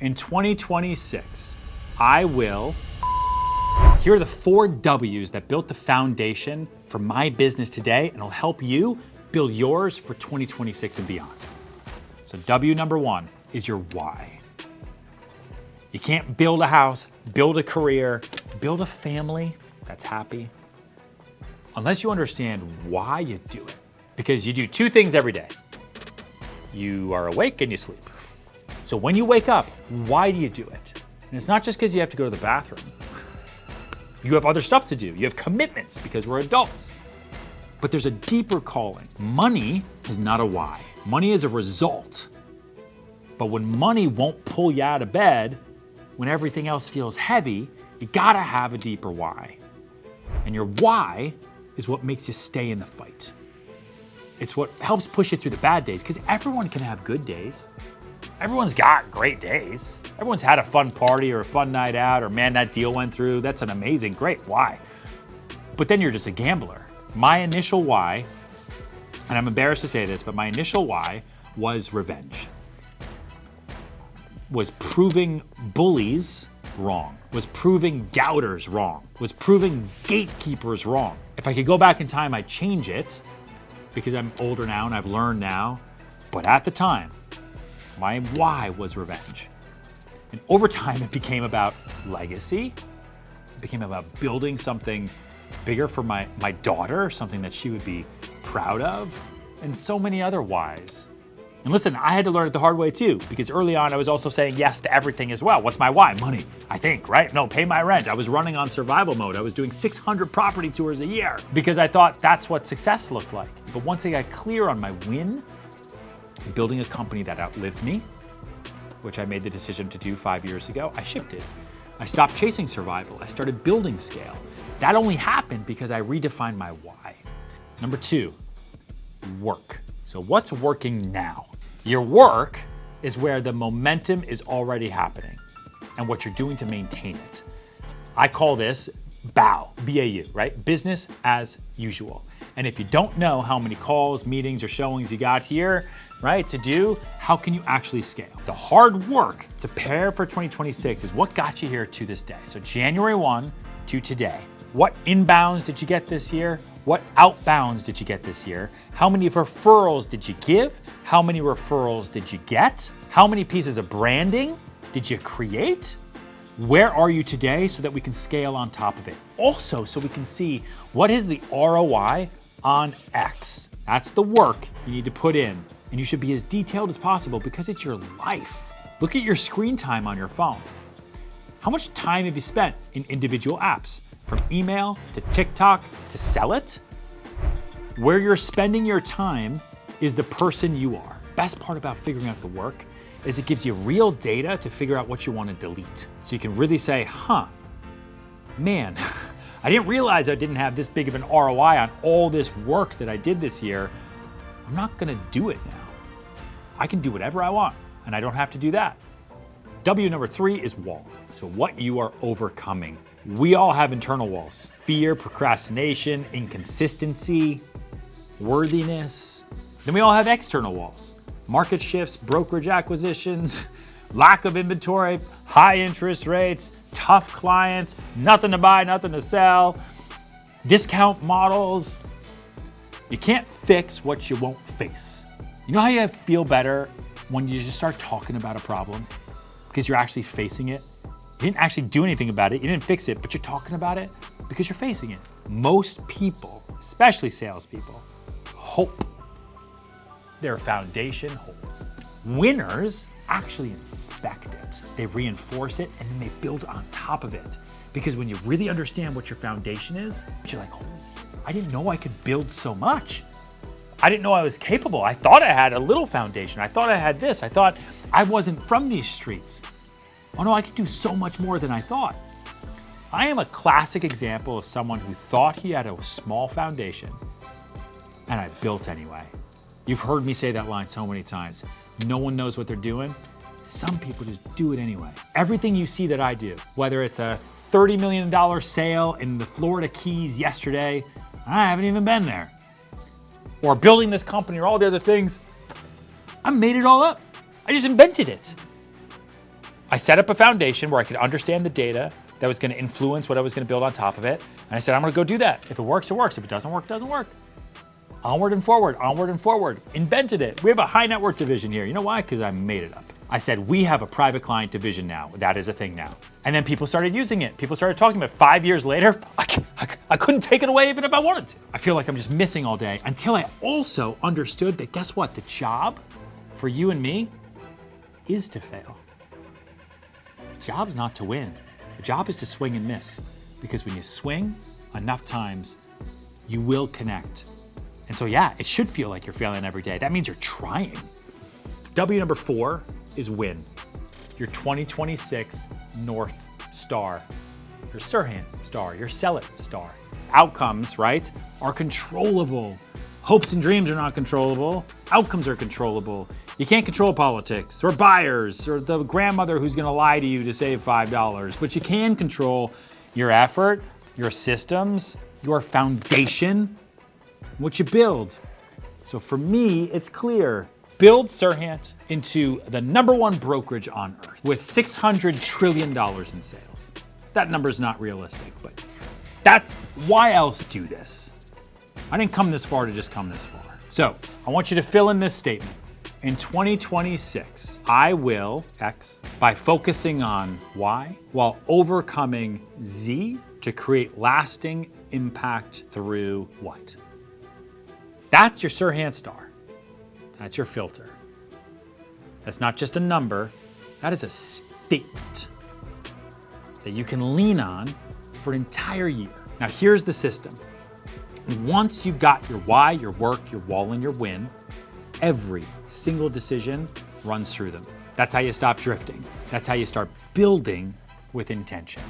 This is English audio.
In 2026, here are the 4 W's that built the foundation for my business today, and it'll help you build yours for 2026 and beyond. So W number 1 is your why. You can't build a house, build a career, build a family that's happy unless you understand why you do it. Because you do 2 things every day. You are awake and you sleep. So when you wake up, why do you do it? And it's not just because you have to go to the bathroom. You have other stuff to do. You have commitments because we're adults. But there's a deeper calling. Money is not a why. Money is a result. But when money won't pull you out of bed, when everything else feels heavy, you gotta have a deeper why. And your why is what makes you stay in the fight. It's what helps push you through the bad days, because everyone can have good days. Everyone's got great days. Everyone's had a fun party or a fun night out, or man, that deal went through. That's an amazing, great why. But then you're just a gambler. My initial why, and I'm embarrassed to say this, but my initial why was revenge. Was proving bullies wrong. Was proving doubters wrong. Was proving gatekeepers wrong. If I could go back in time, I'd change it because I'm older now and I've learned now. But at the time, my why was revenge. And over time, it became about legacy. It became about building something bigger for my daughter, something that she would be proud of, and so many other whys. And listen, I had to learn it the hard way too, because early on I was also saying yes to everything as well. What's my why? Money, I think, right? No, pay my rent. I was running on survival mode. I was doing 600 property tours a year because I thought that's what success looked like. But once I got clear on my win, building a company that outlives me, which I made the decision to do 5 years ago, I shifted. I stopped chasing survival. I started building scale. That only happened because I redefined my why. Number 2, work. So what's working now? Your work is where the momentum is already happening and what you're doing to maintain it. I call this BAU, B-A-U, right? Business as usual. And if you don't know how many calls, meetings, or showings you got here, right, to do, how can you actually scale? The hard work to prepare for 2026 is what got you here to this day. So January 1 to today. What inbounds did you get this year? What outbounds did you get this year? How many referrals did you give? How many referrals did you get? How many pieces of branding did you create? Where are you today so that we can scale on top of it? Also, so we can see what is the ROI on X. That's the work you need to put in. And you should be as detailed as possible because it's your life. Look at your screen time on your phone. How much time have you spent in individual apps? From email to TikTok to sell it? Where you're spending your time is the person you are. Best part about figuring out the work is it gives you real data to figure out what you want to delete. So you can really say, man, I didn't realize I didn't have this big of an ROI on all this work that I did this year. I'm not gonna do it now. I can do whatever I want, and I don't have to do that. W number 3 is wall. So what you are overcoming. We all have internal walls. Fear, procrastination, inconsistency, worthiness. Then we all have external walls. Market shifts, brokerage acquisitions, lack of inventory, high interest rates, tough clients, nothing to buy, nothing to sell, discount models. You can't fix what you won't face. You know how you feel better when you just start talking about a problem? Because you're actually facing it. You didn't actually do anything about it. You didn't fix it, but you're talking about it because you're facing it. Most people, especially salespeople, hope their foundation holds. Winners actually inspect it. They reinforce it, and then they build on top of it. Because when you really understand what your foundation is, you're like, oh, I didn't know I could build so much. I didn't know I was capable. I thought I had a little foundation. I thought I had this. I thought I wasn't from these streets. Oh no, I can do so much more than I thought. I am a classic example of someone who thought he had a small foundation, and I built anyway. You've heard me say that line so many times. No one knows what they're doing. Some people just do it anyway. Everything you see that I do, whether it's a $30 million sale in the Florida Keys yesterday, I haven't even been there. Or building this company or all the other things, I made it all up. I just invented it. I set up a foundation where I could understand the data that was going to influence what I was going to build on top of it. And I said, I'm going to go do that. If it works, it works. If it doesn't work, it doesn't work. Onward and forward, onward and forward. Invented it. We have a high net worth division here. You know why? Because I made it up. I said, we have a private client division now. That is a thing now. And then people started using it. People started talking about it. 5 years later, I couldn't take it away even if I wanted to. I feel like I'm just missing all day until I also understood that guess what? The job for you and me is to fail. The job's not to win. The job is to swing and miss. Because when you swing enough times, you will connect. And so yeah, it should feel like you're failing every day. That means you're trying. W number 4 is win. Your 2026 North Star. Your Serhant star, your sell it star. Outcomes, right, are controllable. Hopes and dreams are not controllable. Outcomes are controllable. You can't control politics or buyers or the grandmother who's gonna lie to you to save $5, but you can control your effort, your systems, your foundation, what you build. So for me, it's clear. Build Serhant into the #1 brokerage on earth with $600 trillion in sales. That number's not realistic, but that's why else do this. I didn't come this far to just come this far. So I want you to fill in this statement. In 2026, I will X by focusing on Y while overcoming Z to create lasting impact through what? That's your Serhant star. That's your filter. That's not just a number, that is a statement that you can lean on for an entire year. Now here's the system. Once you've got your why, your work, your wall, and your win, every single decision runs through them. That's how you stop drifting. That's how you start building with intention.